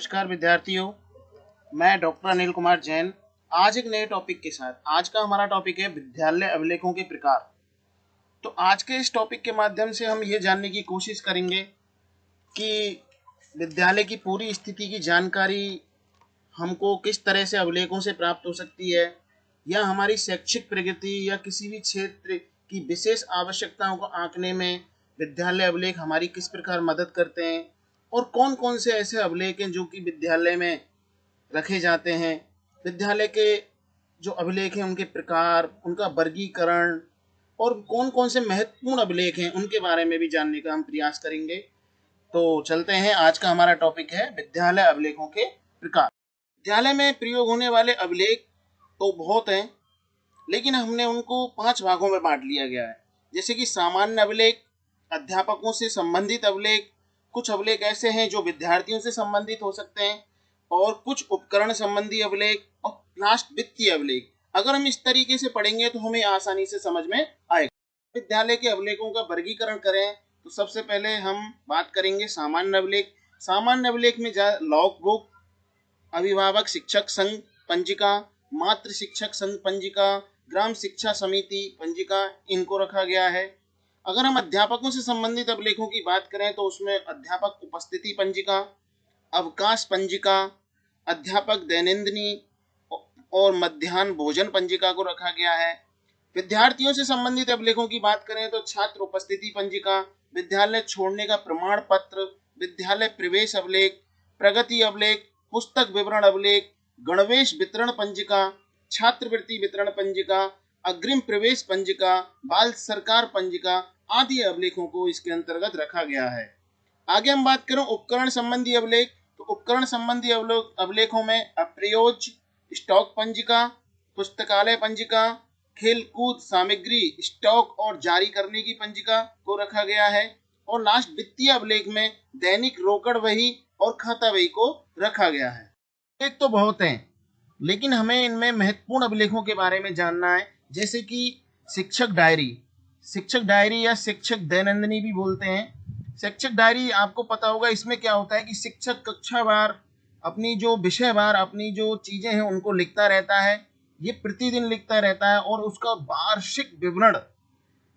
नमस्कार विद्यार्थियों, मैं डॉक्टर अनिल कुमार जैन। आज एक नए टॉपिक के साथ। आज का हमारा टॉपिक है विद्यालय अभिलेखों के प्रकार। तो आज के इस टॉपिक के माध्यम से हम ये जानने की कोशिश करेंगे कि विद्यालय की पूरी स्थिति की जानकारी हमको किस तरह से अभिलेखों से प्राप्त हो सकती है, या हमारी शैक्षिक प्रगति या किसी भी क्षेत्र की विशेष आवश्यकताओं को आंकने में विद्यालय अभिलेख हमारी किस प्रकार मदद करते हैं, और कौन कौन से ऐसे अभिलेख हैं जो कि विद्यालय में रखे जाते हैं। विद्यालय के जो अभिलेख हैं उनके प्रकार, उनका वर्गीकरण और कौन कौन से महत्वपूर्ण अभिलेख हैं उनके बारे में भी जानने का हम प्रयास करेंगे। तो चलते हैं, आज का हमारा टॉपिक है विद्यालय अभिलेखों के प्रकार। विद्यालय में प्रयोग होने वाले अभिलेख तो बहुत हैं, लेकिन हमने उनको 5 भागों में बांट लिया गया है। जैसे कि सामान्य अभिलेख, अध्यापकों से संबंधित अभिलेख, कुछ अभिलेख ऐसे हैं जो विद्यार्थियों से संबंधित हो सकते हैं, और कुछ उपकरण संबंधी अभिलेख, और लास्ट वित्तीय अभिलेख। अगर हम इस तरीके से पढ़ेंगे तो हमें आसानी से समझ में आएगा। विद्यालय के अभिलेखों का वर्गीकरण करें तो सबसे पहले हम बात करेंगे सामान्य अभिलेख। सामान्य अभिलेख में लॉग बुक, अभिभावक शिक्षक संघ पंजिका, मातृ शिक्षक संघ पंजिका, ग्राम शिक्षा समिति पंजिका, इनको रखा गया है। अगर हम अध्यापकों से संबंधित अभिलेखों की बात करें तो उसमें अध्यापक उपस्थिति पंजिका, अवकाश पंजिका, अध्यापक दैनंदिनी और मध्याह्न भोजन पंजिका को रखा गया है। विद्यार्थियों से संबंधित अभिलेखों की बात करें तो छात्र उपस्थिति पंजिका, विद्यालय छोड़ने का प्रमाण पत्र, विद्यालय प्रवेश अभिलेख, प्रगति अभिलेख, पुस्तक विवरण अभिलेख, गणवेश वितरण पंजिका, छात्रवृत्ति वितरण पंजिका, अग्रिम प्रवेश पंजिका, बाल सरकार पंजिका आदि अभिलेखों को इसके अंतर्गत रखा गया है। आगे हम बात करें उपकरण संबंधी अभिलेख, तो उपकरण संबंधी अभिलेखों में अप्रयोज्य स्टॉक पंजिका, पुस्तकालय पंजिका, खेलकूद सामग्री स्टॉक और जारी करने की पंजिका को रखा गया है। और लास्ट वित्तीय अभिलेख में दैनिक रोकड़ वही और खाता वही को रखा गया है। एक तो बहुत हैं, लेकिन हमें इनमें महत्वपूर्ण अभिलेखों के बारे में जानना है। जैसे कि शिक्षक डायरी, शिक्षक डायरी या शिक्षक दैनंदिनी भी बोलते हैं। शिक्षक डायरी आपको पता होगा, इसमें क्या होता है कि शिक्षक कक्षावार अपनी जो विषयवार अपनी जो चीजें हैं उनको लिखता रहता है। ये प्रतिदिन लिखता रहता है और उसका वार्षिक विवरण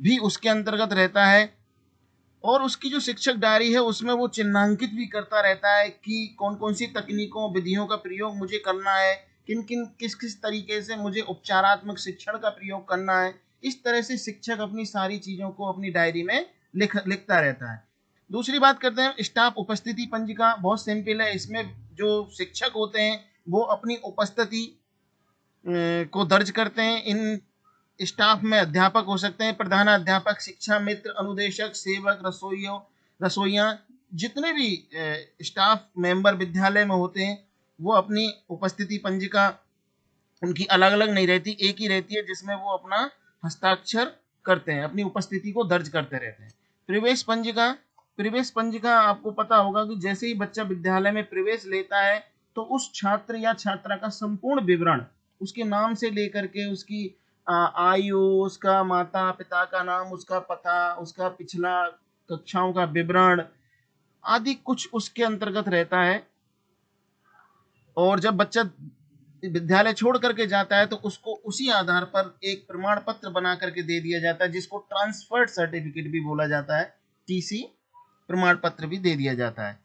भी उसके अंतर्गत रहता है। और उसकी जो शिक्षक डायरी है उसमें वो चिन्हांकित भी करता रहता है कि कौन कौन सी तकनीकों विधियों का प्रयोग मुझे करना है, किन किन किस किस तरीके से मुझे उपचारात्मक शिक्षण का प्रयोग करना है। इस तरह से शिक्षक अपनी सारी चीजों को अपनी डायरी में लिखता रहता है। दूसरी बात करते हैं स्टाफ उपस्थिति पंजिका। बहुत सिंपल है, इसमें जो शिक्षक होते हैं वो अपनी उपस्थिति को दर्ज करते हैं। इन स्टाफ में अध्यापक हो सकते हैं, प्रधान अध्यापक, शिक्षा मित्र, अनुदेशक, सेवक, रसोइया, जितने भी स्टाफ मेंबर विद्यालय में होते हैं वो अपनी उपस्थिति पंजिका उनकी अलग अलग नहीं रहती, एक ही रहती है, जिसमें वो अपना हस्ताक्षर करते हैं, अपनी उपस्थिति को दर्ज करते रहते हैं। प्रवेश पंजिका, प्रवेश पंजिका आपको पता होगा कि जैसे ही बच्चा विद्यालय में प्रवेश लेता है तो उस छात्र या छात्रा का संपूर्ण विवरण, उसके नाम से लेकर के उसकी आयु, उसका माता पिता का नाम, उसका पता, उसका पिछला कक्षाओं का विवरण आदि कुछ उसके अंतर्गत रहता है। और जब बच्चा विद्यालय छोड़ करके जाता है तो उसको उसी आधार पर एक प्रमाण पत्र बना करके दे दिया जाता है, जिसको ट्रांसफर्ड सर्टिफिकेट भी बोला जाता है, टीसी प्रमाण पत्र भी दे दिया जाता है।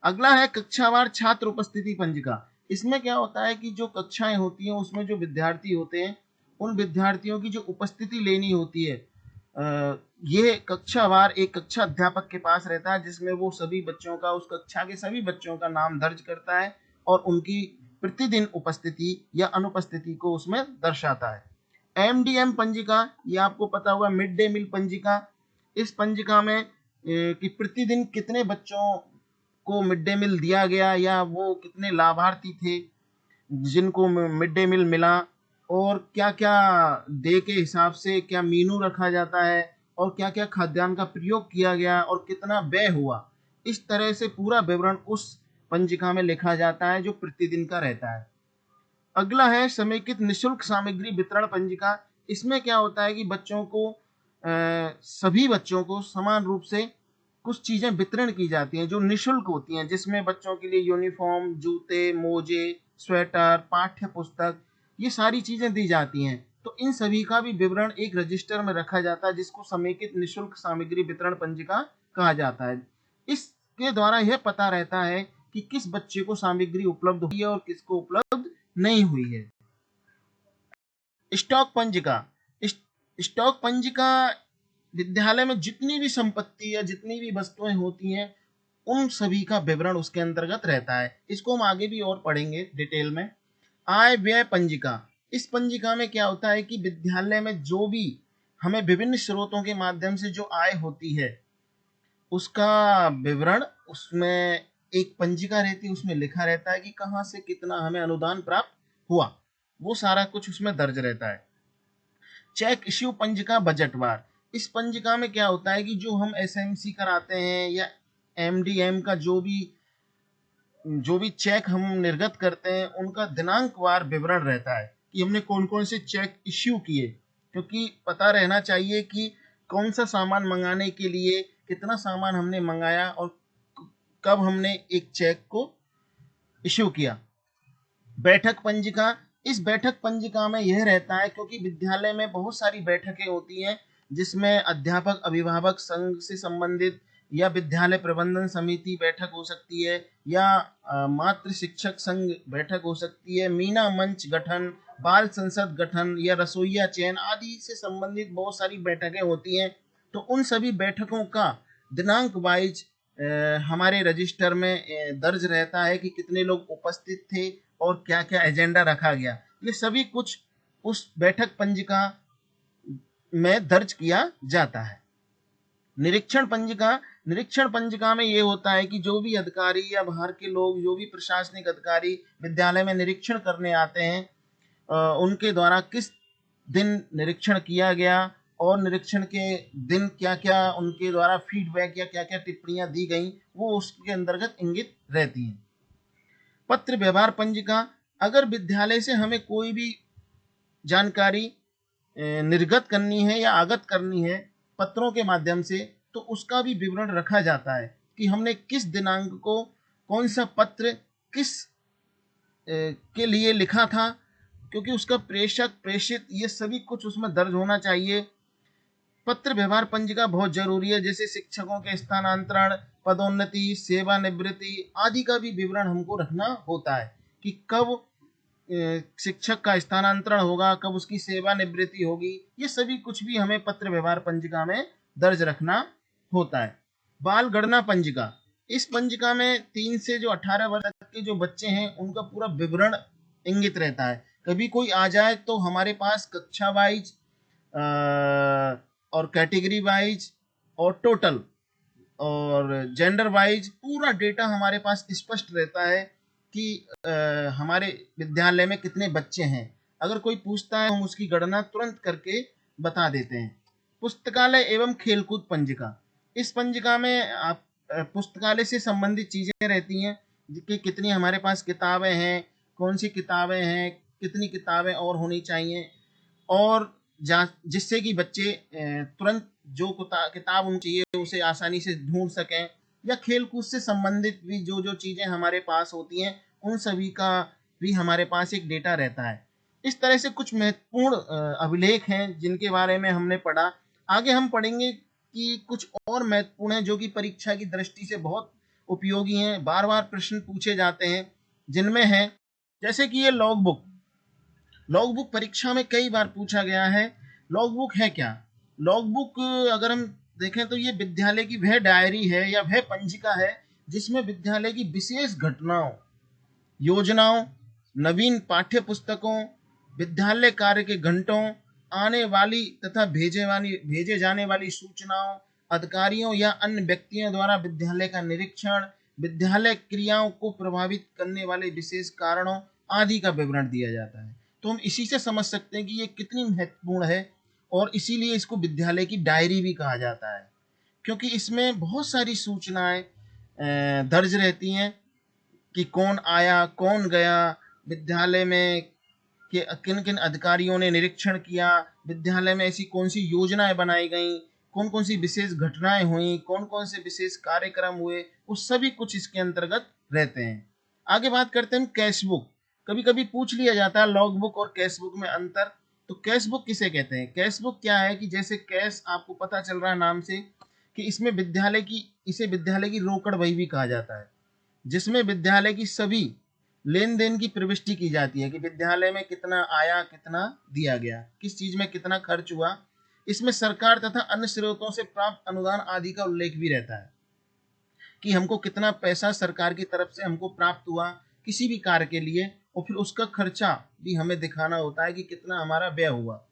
अगला है कक्षावार छात्र उपस्थिति पंजिका। इसमें क्या होता है कि जो कक्षाएं होती हैं उसमें जो विद्यार्थी होते हैं उन विद्यार्थियों की जो उपस्थिति लेनी होती है, ये कक्षावार एक कक्षा अध्यापक के पास रहता है, जिसमें वो सभी बच्चों का, उस कक्षा के सभी बच्चों का नाम दर्ज करता है और उनकी प्रतिदिन उपस्थिति या अनुपस्थिति को उसमें दर्शाता है। एमडीएम पंजिका, ये आपको पता होगा, मिड डे मील पंजिका। इस पंजिका में कि प्रतिदिन कितने बच्चों को मिड डे मील दिया गया या वो कितने लाभार्थी थे जिनको मिड डे मील मिला, और क्या क्या डे के हिसाब से क्या मेनू रखा जाता है और क्या क्या खाद्यान्न का प्रयोग किया गया और कितना व्यय हुआ। इस तरह से पूरा विवरण उस पंजिका में लिखा जाता है जो प्रतिदिन का रहता है। अगला है समेकित निशुल्क सामग्री वितरण पंजिका। इसमें क्या होता है कि बच्चों को सभी बच्चों को समान रूप से कुछ चीजें वितरण की जाती हैं जो निशुल्क होती हैं, जिसमें बच्चों के लिए यूनिफॉर्म, जूते, मोजे, स्वेटर, पाठ्य पुस्तक, ये सारी चीजें दी जाती हैं। तो इन सभी का भी विवरण एक रजिस्टर में रखा जाता है, जिसको समेकित निशुल्क सामग्री वितरण पंजिका कहा जाता है। इसके द्वारा यह पता रहता है कि किस बच्चे को सामग्री उपलब्ध हुई है और किसको उपलब्ध नहीं हुई है। स्टॉक पंजिका। स्टॉक पंजिका विद्यालय में जितनी भी संपत्ति या जितनी भी वस्तुएं होती हैं उन सभी का विवरण उसके अंतर्गत रहता है। इसको हम आगे भी और पढ़ेंगे डिटेल में। आय व्यय पंजिका। इस पंजिका में क्या होता है कि विद्यालय में जो भी हमें विभिन्न स्रोतों के माध्यम से जो आय होती है उसका विवरण उसमें एक पंजिका रहती है, उसमें लिखा रहता है कि कहाँ से कितना हमें अनुदान प्राप्त हुआ, वो सारा कुछ उसमें दर्ज रहता है। चेक इश्यू पंजिका बजटवार। इस पंजिका में क्या होता है कि जो हम एसएमसी कराते हैं या एमडीएम का जो भी चेक हम निर्गत करते हैं उनका दिनांकवार विवरण रहता है कि हमने कौन कौन से चेक इश्यू किए, क्योंकि पता रहना चाहिए कि कौन सा सामान मंगाने के लिए कितना सामान हमने मंगाया और कब हमने एक चेक को इश्यू किया। बैठक पंजिका। इस बैठक पंजिका में यह रहता है, क्योंकि विद्यालय में बहुत सारी बैठकें होती हैं जिसमें अध्यापक अभिभावक संघ से संबंधित या विद्यालय प्रबंधन समिति बैठक हो सकती है या मातृ शिक्षक संघ बैठक हो सकती है, मीना मंच गठन, बाल संसद गठन या रसोईया चयन आदि से संबंधित बहुत सारी बैठकें होती हैं। तो उन सभी बैठकों का दिनांक वाइज हमारे रजिस्टर में दर्ज रहता है कि कितने लोग उपस्थित थे और क्या क्या एजेंडा रखा गया। ये सभी कुछ उस बैठक पंजिका में दर्ज किया जाता है। निरीक्षण पंजिका। निरीक्षण पंजिका में ये होता है कि जो भी अधिकारी या बाहर के लोग, जो भी प्रशासनिक अधिकारी विद्यालय में निरीक्षण करने आते हैं उनके द्वारा किस दिन निरीक्षण किया गया और निरीक्षण के दिन क्या क्या उनके द्वारा फीडबैक या क्या क्या टिप्पणियां दी गई, वो उसके अंतर्गत इंगित रहती हैं। पत्र व्यवहार पंजिका। अगर विद्यालय से हमें कोई भी जानकारी निर्गत करनी है या आगत करनी है पत्रों के माध्यम से, तो उसका भी विवरण रखा जाता है कि हमने किस दिनांक को कौन सा पत्र किस के लिए लिखा था, क्योंकि उसका प्रेषक प्रेषित ये सभी कुछ उसमें दर्ज होना चाहिए। पत्र व्यवहार पंजिका बहुत जरूरी है, जैसे शिक्षकों के स्थानांतरण, पदोन्नति, सेवानिवृत्ति आदि का भी विवरण हमको रखना होता है कि कब शिक्षक का स्थानांतरण होगा, कब उसकी सेवानिवृत्ति होगी, ये सभी कुछ भी हमें पत्र व्यवहार पंजिका में दर्ज रखना होता है। बाल गणना पंजिका। इस पंजिका में 3 से जो 18 वर्ष तक के जो बच्चे हैं उनका पूरा विवरण इंगित रहता है। कभी कोई आ जाए तो हमारे पास कक्षा वाइज और कैटेगरी वाइज और टोटल और जेंडर वाइज पूरा डेटा हमारे पास स्पष्ट रहता है कि हमारे विद्यालय में कितने बच्चे हैं। अगर कोई पूछता है हम उसकी गणना तुरंत करके बता देते हैं। पुस्तकालय एवं खेलकूद पंजिका। इस पंजिका में आप पुस्तकालय से संबंधित चीजें रहती हैं कि कितनी हमारे पास किताबें हैं, कौन सी किताबें हैं, कितनी किताबें और होनी चाहिए, और जिससे कि बच्चे तुरंत जो किताब उनको चाहिए उसे आसानी से ढूंढ सकें, या खेल कूद से संबंधित भी जो जो चीजें हमारे पास होती हैं उन सभी का भी हमारे पास एक डेटा रहता है। इस तरह से कुछ महत्वपूर्ण अभिलेख हैं जिनके बारे में हमने पढ़ा। आगे हम पढ़ेंगे कि कुछ और महत्वपूर्ण है जो कि परीक्षा की दृष्टि से बहुत उपयोगी हैं, बार बार प्रश्न पूछे जाते हैं, जिनमें है जैसे कि ये लॉग बुक। लॉग बुक परीक्षा में कई बार पूछा गया है। लॉग बुक है क्या? लॉग बुक अगर हम देखें तो ये विद्यालय की वह डायरी है या वह पंजिका है जिसमें विद्यालय की विशेष घटनाओं, योजनाओं, नवीन पाठ्य पुस्तकों, विद्यालय कार्य के घंटों, आने वाली तथा भेजे जाने वाली सूचनाओं, अधिकारियों या अन्य व्यक्तियों द्वारा विद्यालय का निरीक्षण, विद्यालय क्रियाओं को प्रभावित करने वाले विशेष कारणों आदि का विवरण दिया जाता है। तो हम इसी से समझ सकते हैं कि ये कितनी महत्वपूर्ण है, और इसीलिए इसको विद्यालय की डायरी भी कहा जाता है, क्योंकि इसमें बहुत सारी सूचनाएं दर्ज रहती हैं कि कौन आया, कौन गया, विद्यालय में कि किन किन अधिकारियों ने निरीक्षण किया, विद्यालय में ऐसी कौन सी योजनाएं बनाई गई, कौन कौन सी विशेष घटनाएं हुई, कौन कौन से विशेष कार्यक्रम हुए, वो सभी कुछ इसके अंतर्गत रहते हैं। आगे बात करते हैं कैश बुक। कभी कभी पूछ लिया जाता है लॉग बुक और कैश बुक में अंतर। तो कैश बुक किसे कहते हैं? कैश बुक क्या है कि जैसे कैश आपको पता चल रहा है नाम से कि इसमें इसे विद्यालय की रोकड़ बही भी कहा जाता है, जिसमें विद्यालय की सभी लेन देन की प्रविष्टि की जाती है कि विद्यालय में कितना आया, कितना दिया गया, किस चीज में कितना खर्च हुआ। इसमें सरकार तथा अन्य स्रोतों से प्राप्त अनुदान आदि का उल्लेख भी रहता है कि हमको कितना पैसा सरकार की तरफ से हमको प्राप्त हुआ किसी भी कार्य के लिए, और फिर उसका खर्चा भी हमें दिखाना होता है कि कितना हमारा व्यय हुआ।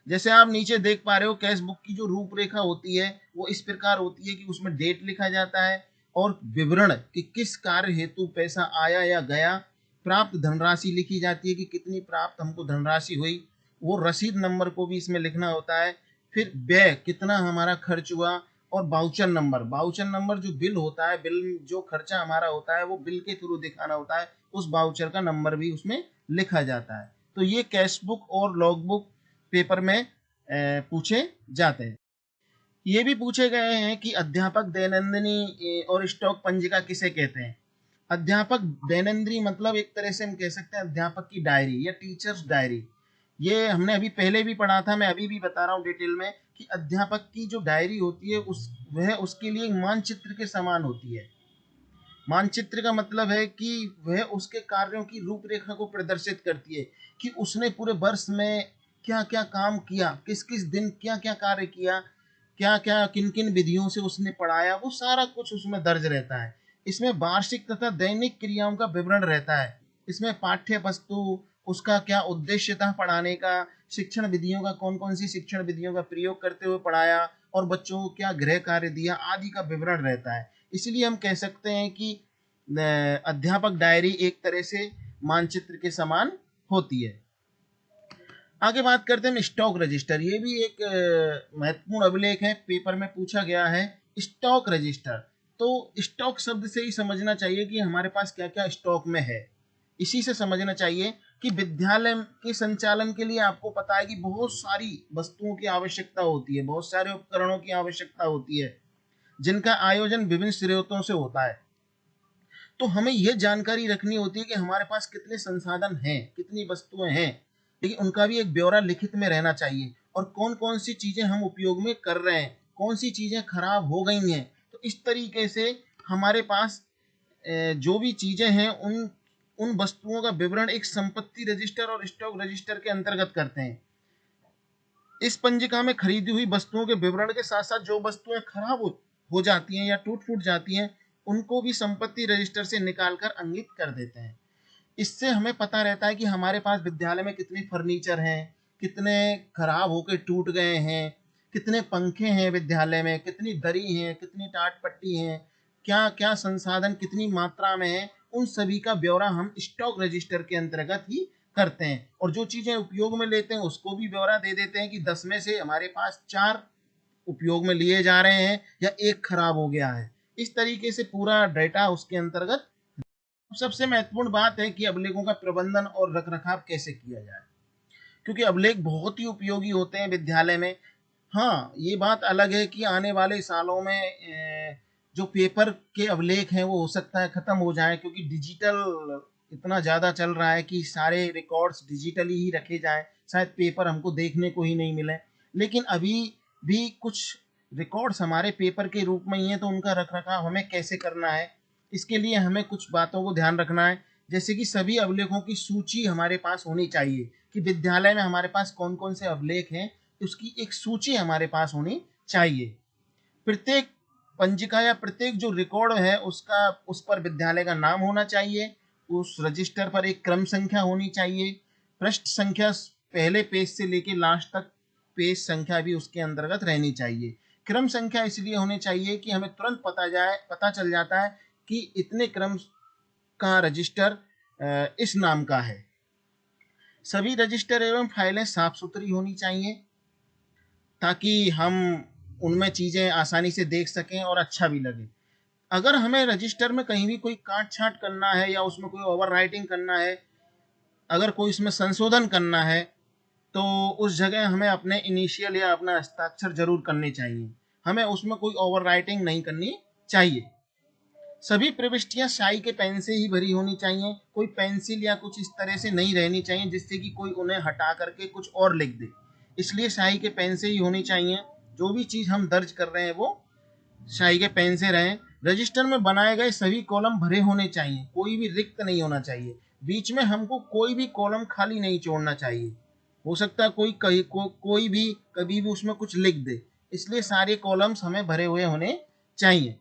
जैसे आप नीचे देख पा रहे हो, कैश बुक की जो रूपरेखा होती है वो इस प्रकार होती है कि उसमें डेट लिखा जाता है और विवरण कि किस कार्य हेतु पैसा आया या गया, प्राप्त धनराशि लिखी जाती है कि कितनी प्राप्त हमको धनराशि हुई, वो रसीद नंबर को भी इसमें लिखना होता है। फिर व्यय कितना हमारा खर्च हुआ, और बाउचर नंबर जो बिल होता है, बिल जो खर्चा हमारा होता है वो बिल के थ्रू दिखाना होता है, उस बाउचर का नंबर भी उसमें लिखा जाता है। तो ये कैश बुक और लॉग बुक पेपर में पूछे जाते हैं। ये भी पूछे गए हैं कि अध्यापक दैनंदिनी और स्टॉक पंजिका किसे कहते हैं? अध्यापक दैनंदिनी मतलब एक तरह से हम कह सकते हैं अध्यापक की डायरी या टीचर्स डायरी। ये हमने अभी पहले भी पढ़ा था, मैं अभी भी बता रहा हूँ डिटेल में कि अध्यापक की जो डायरी होती है वह उसके लिए एक मानचित्र के समान होती है। मानचित्र का मतलब है कि वह उसके कार्यों की रूपरेखा को प्रदर्शित करती है कि उसने पूरे वर्ष में क्या क्या काम किया, किस किस दिन क्या क्या कार्य किया, क्या क्या किन किन विधियों से उसने पढ़ाया, वो सारा कुछ उसमें दर्ज रहता है। इसमें वार्षिक तथा दैनिक क्रियाओं का विवरण रहता है। इसमें पाठ्य वस्तु, उसका क्या उद्देश्य था पढ़ाने का, शिक्षण विधियों का कौन कौन सी शिक्षण विधियों का प्रयोग करते हुए पढ़ाया, और बच्चों को क्या गृह कार्य दिया आदि का विवरण रहता है। इसलिए हम कह सकते हैं कि अध्यापक डायरी एक तरह से मानचित्र के समान होती है। आगे बात करते हैं स्टॉक रजिस्टर। ये भी एक महत्वपूर्ण अभिलेख है, पेपर में पूछा गया है। स्टॉक रजिस्टर, तो स्टॉक शब्द से ही समझना चाहिए कि हमारे पास क्या क्या स्टॉक में है। इसी से समझना चाहिए कि विद्यालय के संचालन के लिए आपको पता है कि बहुत सारी वस्तुओं की आवश्यकता होती है, बहुत सारे उपकरणों की आवश्यकता होती है, जिनका आयोजन विभिन्न स्रोतों से होता है। तो हमें यह जानकारी रखनी होती है कि हमारे पास कितने संसाधन हैं, कितनी वस्तुएं हैं, लेकिन उनका भी एक ब्यौरा लिखित में रहना चाहिए, और कौन कौन सी चीजें हम उपयोग में कर रहे हैं, कौन सी चीजें खराब हो गई हैं। तो इस तरीके से हमारे पास जो भी चीजें हैं उन उन वस्तुओं का विवरण एक संपत्ति रजिस्टर और स्टॉक रजिस्टर के अंतर्गत करते हैं। इस पंजिका में खरीदी हुई वस्तुओं के विवरण के साथ साथ जो वस्तुएं खराब हो जाती हैं या टूट फूट जाती हैं, उनको भी संपत्ति रजिस्टर से निकालकर अंकित कर देते हैं। इससे हमें पता रहता है कि हमारे पास विद्यालय में कितने फर्नीचर हैं, कितने खराब होकर टूट गए हैं, कितने पंखे हैं विद्यालय में, कितनी दरी हैं, कितनी टाट पट्टी हैं, क्या क्या संसाधन कितनी मात्रा में है, उन सभी का ब्यौरा हम स्टॉक रजिस्टर के अंतर्गत ही करते हैं। और जो चीजें उपयोग में लेते हैं उसको भी ब्यौरा दे देते हैं कि 10 में से हमारे पास 4 उपयोग में लिए जा रहे हैं या एक खराब हो गया है। इस तरीके से पूरा डेटा उसके अंतर्गत। सबसे महत्वपूर्ण बात है कि अभिलेखों का प्रबंधन और रखरखाव कैसे किया जाए, क्योंकि अभिलेख बहुत ही उपयोगी होते हैं विद्यालय में। हाँ, ये बात अलग है कि आने वाले सालों में जो पेपर के अभिलेख हैं वो हो सकता है खत्म हो जाए, क्योंकि डिजिटल इतना ज़्यादा चल रहा है कि सारे रिकॉर्ड्स डिजिटली ही रखे जाएं, शायद पेपर हमको देखने को ही नहीं मिले। लेकिन अभी भी कुछ रिकॉर्ड्स हमारे पेपर के रूप में ही हैं, तो उनका रखरखाव हमें कैसे करना है, इसके लिए हमें कुछ बातों को ध्यान रखना है। जैसे कि सभी अभिलेखों की सूची हमारे पास होनी चाहिए कि विद्यालय में हमारे पास कौन कौन से अभिलेख हैं, उसकी एक सूची हमारे पास होनी चाहिए। प्रत्येक पंजिका या प्रत्येक जो रिकॉर्ड है उसका उस पर विद्यालय का नाम होना चाहिए, उस रजिस्टर पर एक क्रम संख्या होनी चाहिए, पृष्ठ संख्या पहले पेज से लेके लास्ट तक पेज संख्या भी उसके अंतर्गत रहनी चाहिए। क्रम संख्या इसलिए होनी चाहिए कि हमें तुरंत पता चल जाता है कि इतने क्रम का रजिस्टर इस नाम का है। सभी रजिस्टर एवं फाइलें साफ सुथरी होनी चाहिए ताकि हम उनमें चीज़ें आसानी से देख सकें और अच्छा भी लगे। अगर हमें रजिस्टर में कहीं भी कोई काट छांट करना है या उसमें कोई ओवर राइटिंग करना है, अगर कोई इसमें संशोधन करना है, तो उस जगह हमें अपने इनिशियल या अपना हस्ताक्षर जरूर करने चाहिए। हमें उसमें कोई ओवर राइटिंग नहीं करनी चाहिए। सभी प्रविष्टियां स्याही के पेन से ही भरी होनी चाहिए, कोई पेंसिल या कुछ इस तरह से नहीं रहनी चाहिए जिससे कि कोई उन्हें हटा करके कुछ और लिख दे। इसलिए स्याही के पेन से ही होनी चाहिए। जो भी चीज हम दर्ज कर रहे हैं वो स्याही के पेन से रहें। रजिस्टर में बनाए गए सभी कॉलम भरे होने चाहिए, कोई भी रिक्त नहीं होना चाहिए। बीच में हमको कोई भी कॉलम खाली नहीं छोड़ना चाहिए। हो सकता है कोई भी कभी भी उसमें कुछ लिख दे, इसलिए सारे कॉलम्स हमें भरे हुए होने चाहिए।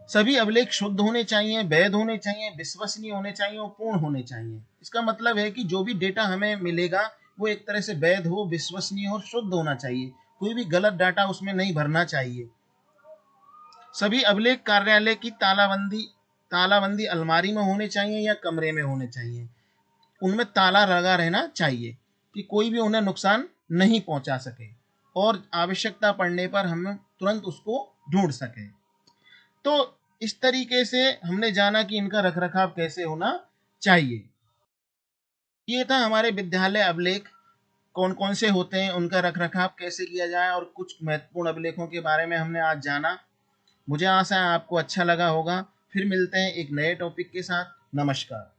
सभी अभिलेख शुद्ध होने चाहिए, वैध होने चाहिए, विश्वसनीय होने चाहिए और पूर्ण होने चाहिए। इसका मतलब है कि जो भी डेटा हमें मिलेगा वो एक तरह से वैध हो, विश्वसनीय और शुद्ध होना चाहिए। कोई भी गलत डाटा उसमें नहीं भरना चाहिए। सभी अभिलेख कार्यालय की तालाबंदी अलमारी में होने चाहिए या कमरे में होने चाहिए। उनमें ताला लगा रहना चाहिए कि कोई भी उन्हें नुकसान नहीं पहुंचा सके और आवश्यकता पड़ने पर हम तुरंत उसको ढूंढ सके। तो इस तरीके से हमने जाना कि इनका रखरखाव कैसे होना चाहिए। ये था हमारे विद्यालय अभिलेख कौन कौन से होते हैं, उनका रखरखाव कैसे किया जाए और कुछ महत्वपूर्ण अभिलेखों के बारे में हमने आज जाना। मुझे आशा है आपको अच्छा लगा होगा। फिर मिलते हैं एक नए टॉपिक के साथ। नमस्कार।